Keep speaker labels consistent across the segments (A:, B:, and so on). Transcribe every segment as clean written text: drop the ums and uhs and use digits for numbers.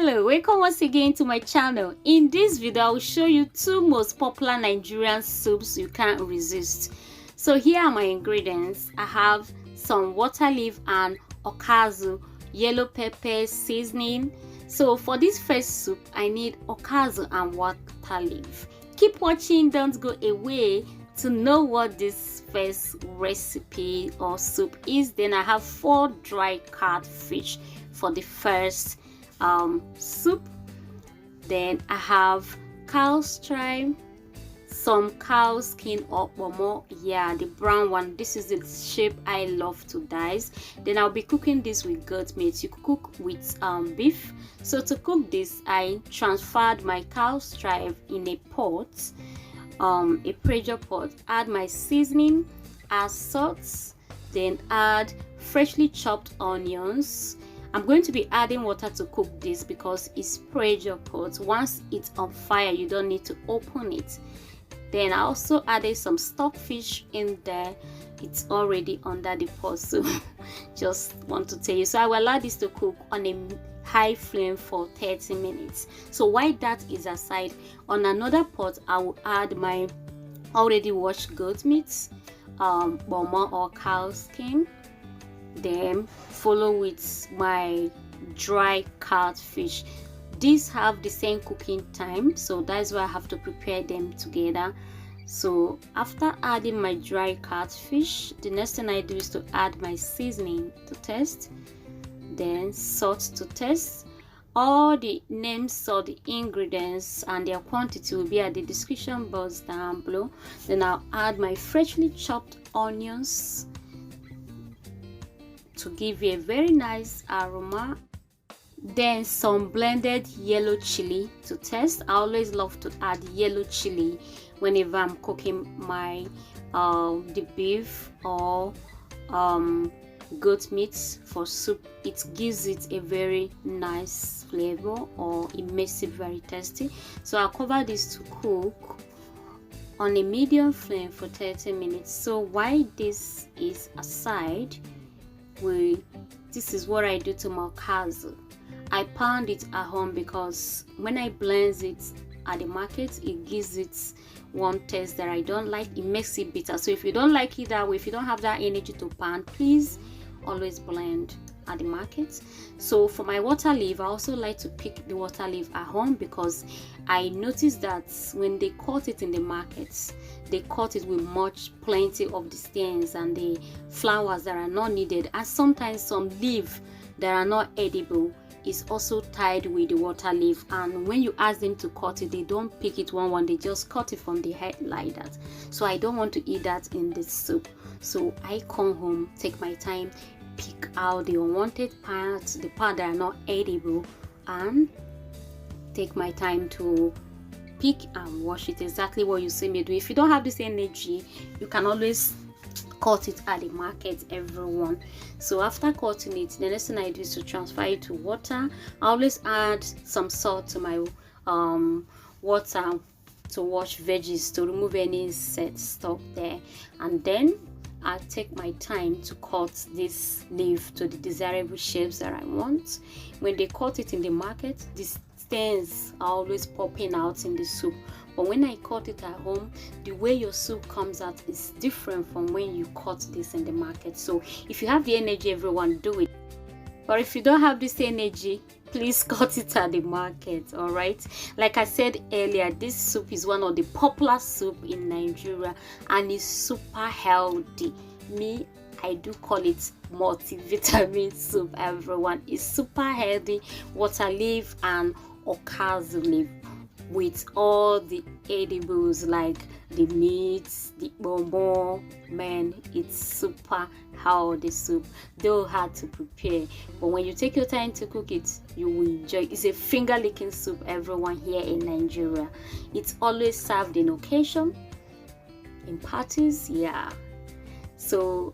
A: Hello, welcome once again to my channel. In this video I will show you two most popular Nigerian soups you can't resist. So here are my ingredients. I have some water leaf and okazi, yellow pepper seasoning. So for this first soup I need okazi and water leaf. Keep watching, don't go away to know what this first recipe or soup is. Then I have 4 dry catfish for the first soup. Then I have cow stripe, some cow skin or more, yeah, the brown one. This is the shape I love to dice. Then I'll be cooking this with goat meat. You cook with beef. So to cook this, I transferred my cow stripe in a pot, a pressure pot. Add my seasoning, add salt, then add freshly chopped onions. I'm going to be adding water to cook this because it's pressure pot. Once it's on fire, you don't need to open it. Then I also added some stockfish in there. It's already under the pot, so just want to tell you. So I will allow this to cook on a high flame for 30 minutes. So while that is aside, on another pot I will add my already washed goat meat, bomo or cow skin. Then follow with my dry catfish. These have the same cooking time, so that's why I have to prepare them together. So after adding my dry catfish, the next thing I do is to add my seasoning to taste, then salt to taste. All the names of the ingredients and their quantity will be at the description box down below. Then I'll add my freshly chopped onions to give you a very nice aroma. Then some blended yellow chilli to taste. I always love to add yellow chilli whenever I'm cooking my the beef or goat meat for soup. It gives it a very nice flavor, or it makes it very tasty. So I'll cover this to cook on a medium flame for 30 minutes. So while this is aside, this is what I do to my okazi. I pound it at home because when I blend it at the market, it gives it one taste that I don't like. It makes it bitter. So if you don't like it that way, if you don't have that energy to pound, please always blend at the market. So for my water leaf, I also like to pick the water leaf at home because I noticed that when they cut it in the markets, they cut it with plenty of the stems and the flowers that are not needed, and sometimes some leaf that are not edible is also tied with the water leaf, and when you ask them to cut it, they don't pick it one, they just cut it from the head like that. So I don't want to eat that in this soup. So I come home, take my time, pick out the unwanted parts, the part that are not edible, and take my time to pick and wash it. Exactly what you see me do. If you don't have this energy, you can always cut it at the market, everyone. So after cutting it, the next thing I do is to transfer it to water. I always add some salt to my water to wash veggies, to remove any insect stuff there, and then I take my time to cut this leaf to the desirable shapes that I want. When they cut it in the market, these stems are always popping out in the soup, but when I cut it at home, the way your soup comes out is different from when you cut this in the market. So if you have the energy, everyone, do it. But if you don't have this energy, please cut it at the market. All right, like I said earlier, this soup is one of the popular soup in Nigeria and is super healthy. I do call it multivitamin soup, everyone. It's super healthy. Water leaf and okazi leaf with all the edibles like the meats, the bomo. Man, it's super healthy soup, though hard to prepare, but when you take your time to cook it, you will enjoy. It's a finger licking soup, everyone, here in Nigeria. It's always served in occasion, in parties, yeah. So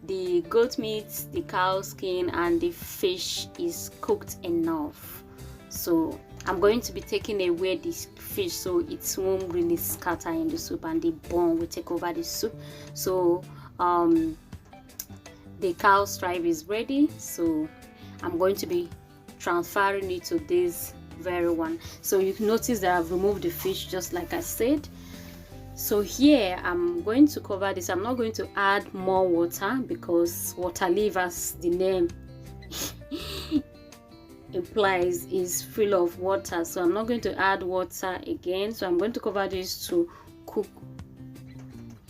A: the goat meat, the cow skin, and the fish is cooked enough. So I'm going to be taking away this fish so it won't really scatter in the soup, and the bone will take over the soup. So the cow stripe is ready, so I'm going to be transferring it to this very one. So you notice that I've removed the fish just like I said. So here I'm going to cover this. I'm not going to add more water because waterleaf, as the name implies, is full of water. So I'm not going to add water again. So I'm going to cover this to cook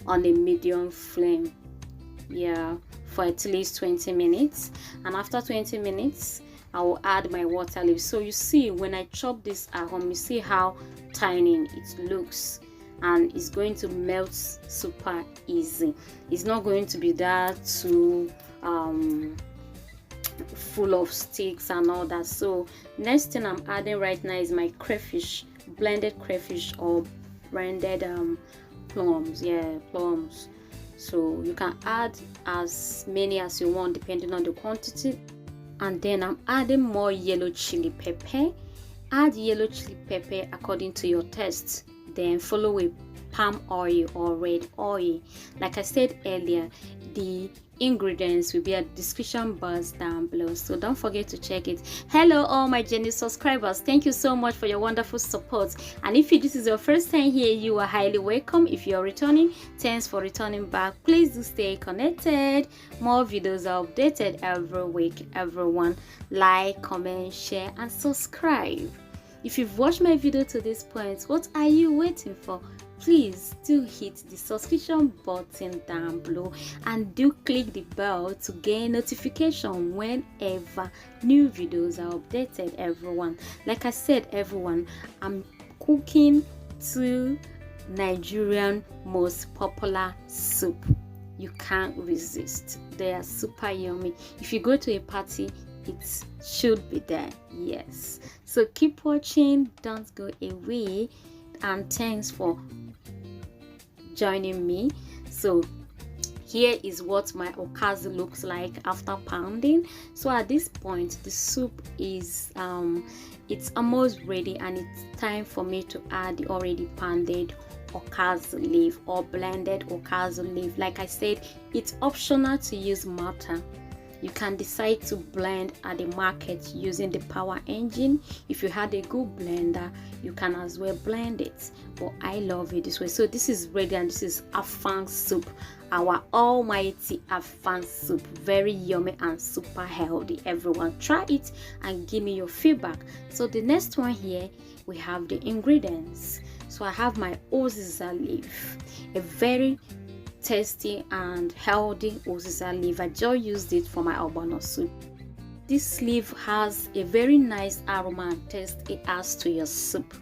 A: on a medium flame, yeah, for at least 20 minutes. And after 20 minutes I will add my water leaf. So you see, when I chop this at home, you see how tiny it looks, and it's going to melt super easy. It's not going to be that too full of sticks and all that. So next thing I'm adding right now is my crayfish, blended crayfish or blended plums, yeah, plums. So you can add as many as you want depending on the quantity. And then I'm adding more yellow chili pepper. Add yellow chili pepper according to your taste, then follow with palm oil or red oil. Like I said earlier, the ingredients will be at description box down below, so don't forget to check it. Hello all my genuine subscribers, thank you so much for your wonderful support. And if this is your first time here, you are highly welcome. If you're returning, thanks for returning back. Please do stay connected. More videos are updated every week. Everyone, like, comment, share and subscribe. If you've watched my video to this point, what are you waiting for? Please do hit the subscription button down below and do click the bell to gain notification whenever new videos are updated. Everyone, like I said, everyone, I'm cooking two Nigerian most popular soup. You can't resist. They are super yummy. If you go to a party, it should be there. Yes, so keep watching, don't go away, and thanks for joining me. So here is what my okazi looks like after pounding. So at this point the soup is it's almost ready, and it's time for me to add the already pounded okazi leaf or blended okazi leaf. Like I said, it's optional to use mortar. You can decide to blend at the market using the power engine. If you had a good blender, you can as well blend it, but I love it this way. So this is ready, and this is Afang soup, our almighty Afang soup. Very yummy and super healthy. Everyone, try it and give me your feedback. So the next one here, we have the ingredients. So I have my uziza leaf, a very tasty and healthy uziza leaf. I just used it for my ogbono soup. This leaf has a very nice aroma and taste it adds to your soup.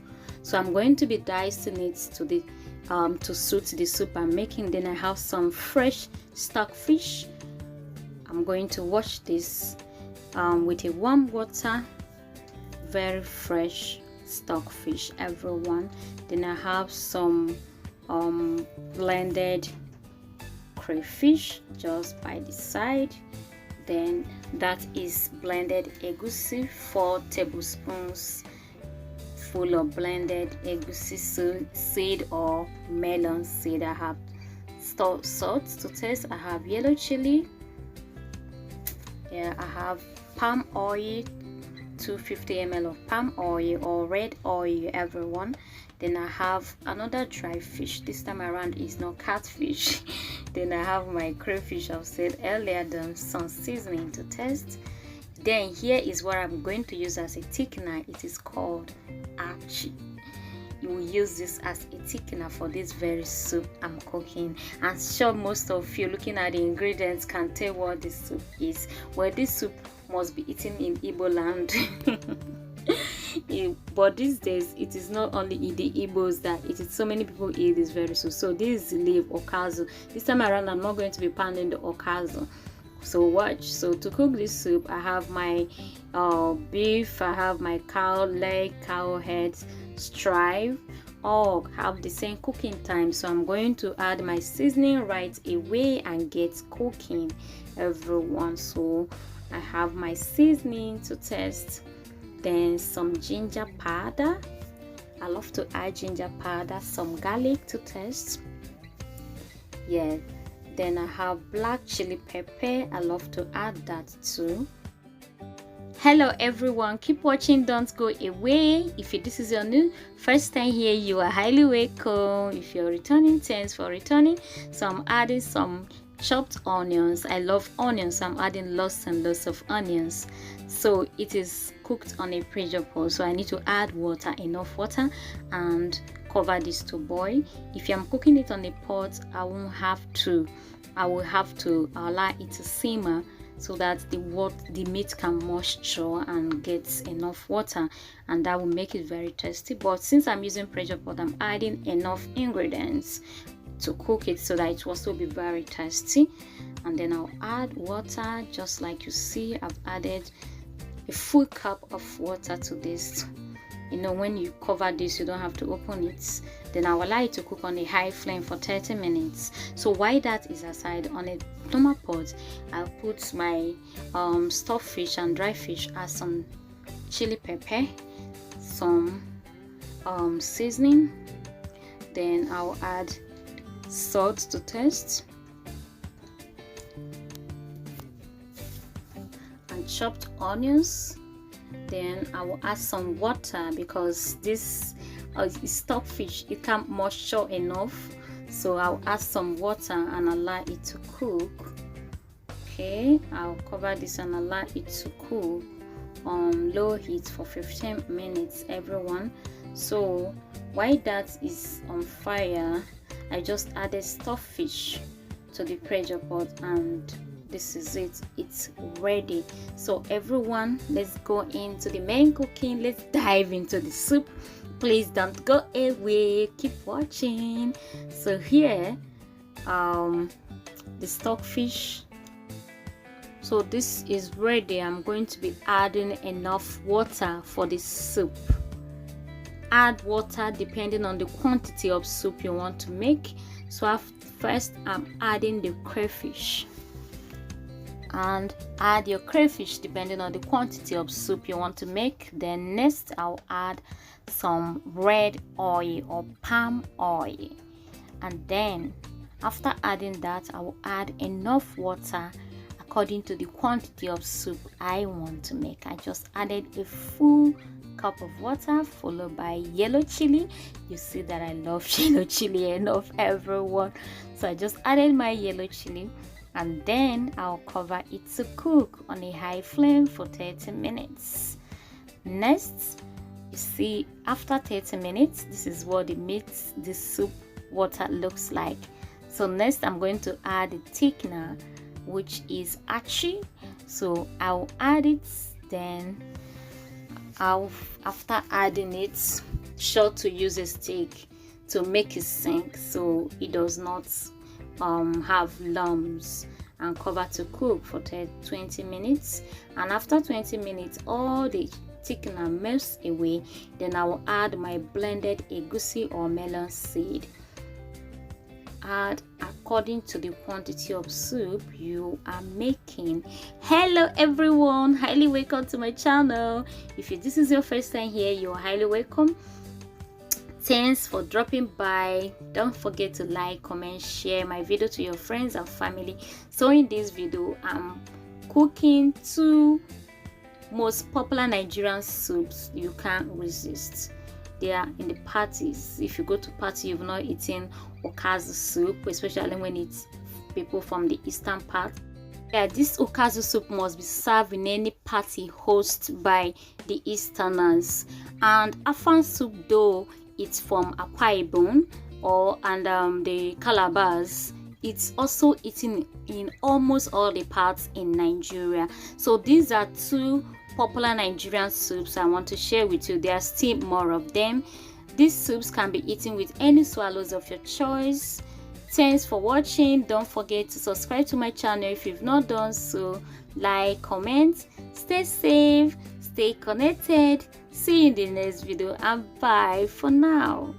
A: So I'm going to be dicing it to the to suit the soup I'm making. Then I have some fresh stockfish. I'm going to wash this with a warm water. Very fresh stockfish, everyone. Then I have some blended crayfish just by the side. Then that is blended egusi, 4 tablespoons full of blended egusi seed or melon seed. I have salt to taste. I have yellow chili. Yeah, I have palm oil, 250 ml of palm oil or red oil, everyone. Then I have another dry fish. This time around is not catfish. Then I have my crayfish I've said earlier, then some seasoning to taste. Then here is what I'm going to use as a thickener. It is called Achi. You will use this as a thickener for this very soup I'm cooking. I'm sure most of you looking at the ingredients can tell what this soup is. Well, this soup must be eaten in Igbo land. But these days it is not only in the Igbos that it is, so many people eat this very soup. So this is the leaf okazi. This time around I'm not going to be pounding the okazi, so watch. So to cook this soup, I have my beef, I have my cow leg, cow head, strive, all have the same cooking time. So I'm going to add my seasoning right away and get cooking, everyone. So I have my seasoning to taste. Then some ginger powder. I love to add ginger powder. Some garlic to taste. Yeah. Then I have black chili pepper. I love to add that too. Hello everyone, keep watching, don't go away. If this is your new first time here, you are highly welcome. If you're returning, thanks for returning. So I'm adding some chopped onions. I love onions, so I'm adding lots and lots of onions. So it is cooked on a pressure pot, so I need to add water, enough water, and cover this to boil. If I'm cooking it on a pot, I will have to allow it to simmer so that the meat can moisture and gets enough water, and that will make it very tasty. But since I'm using pressure pot, I'm adding enough ingredients to cook it so that it will also be very tasty. And then I'll add water, just like you see. I've added a full cup of water to this. You know, when you cover this, you don't have to open it. Then I'll allow it to cook on a high flame for 30 minutes. So while that is aside, on a normal pot, I'll put my stockfish and dry fish, add some chili pepper, some seasoning. Then I'll add salt to taste, and chopped onions. Then I will add some water because this is stockfish, it can't moisture enough, so I'll add some water and allow it to cook. Okay, I'll cover this and allow it to cook on low heat for 15 minutes, everyone. So while that is on fire, I just added stockfish to the pressure pot, and this is it, it's ready. So everyone, let's go into the main cooking. Let's dive into the soup. Please don't go away, keep watching. So here the stockfish, so this is ready. I'm going to be adding enough water for this soup. Add water depending on the quantity of soup you want to make. So first I'm adding the crayfish, and add your crayfish depending on the quantity of soup you want to make. Then next I'll add some red oil or palm oil, and then after adding that, I will add enough water according to the quantity of soup I want to make. I just added a full cup of water, followed by yellow chili. You see that I love yellow chili enough, everyone. So I just added my yellow chili, and then I'll cover it to cook on a high flame for 30 minutes. Next, you see, after 30 minutes, this is what the soup water looks like. So next I'm going to add the thickener, which is Achi. So I'll add it, then after adding it, sure to use a stick to make it sink so it does not have lumps, and cover to cook for 20 minutes. And after 20 minutes, all the thickener melts away. Then I will add my blended egusi or melon seed. Add according to the quantity of soup you are making. Hello everyone, highly welcome to my channel. If this is your first time here, you're highly welcome. Thanks for dropping by. Don't forget to like, comment, share my video to your friends and family. So in this video, I'm cooking two most popular Nigerian soups you can't resist. They are in the parties. If you go to party, you've not eaten okazi soup, especially when it's people from the eastern part. Yeah, this okazi soup must be served in any party hosted by the Easterners. And Afang soup, though it's from Akwa Ibom and the calabars, it's also eaten in almost all the parts in Nigeria. So these are two popular Nigerian soups I want to share with you. There are still more of them. These soups can be eaten with any swallows of your choice. Thanks for watching. Don't forget to subscribe to my channel if you've not done so. Like, comment, stay safe, stay connected. See you in the next video, and bye for now.